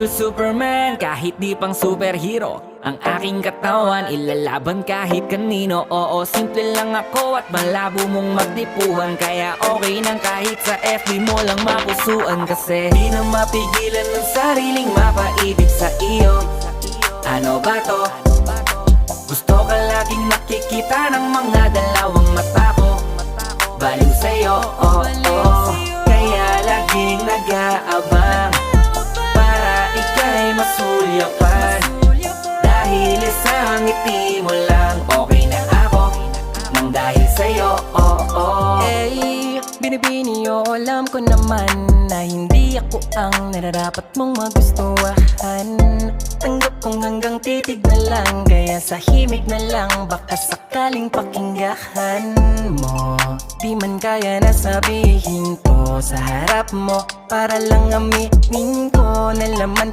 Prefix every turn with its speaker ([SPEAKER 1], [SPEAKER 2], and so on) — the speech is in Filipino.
[SPEAKER 1] Superman, kahit di pang superhero, ang aking katawan ilalaban kahit kanino. Oo, simple lang ako at malabo mong magdipuhan, kaya okay nang kahit sa FB mo lang mapusuan. Kasi di na mapigilan ng sariling mapaibig sa iyo. Ano ba to? Gusto ka laging nakikita ng mga dalawang mata ko. Baliw sa'yo, oh, oh. Kaya laging nag-aabang para ika'y masulyapan. Dahil isang ngiti mo lang, okay na ako nang dahil sa'yo, oh, oh.
[SPEAKER 2] Eh, binibini o alam ko naman na hindi ako ang nararapat mong magustuhan. Tanggap kong hanggang titig na lang, kaya sa himig na lang baka sakaling pakinggan mo. Di man kaya na sabihin ko sa harap mo, para lang aminin ko na laman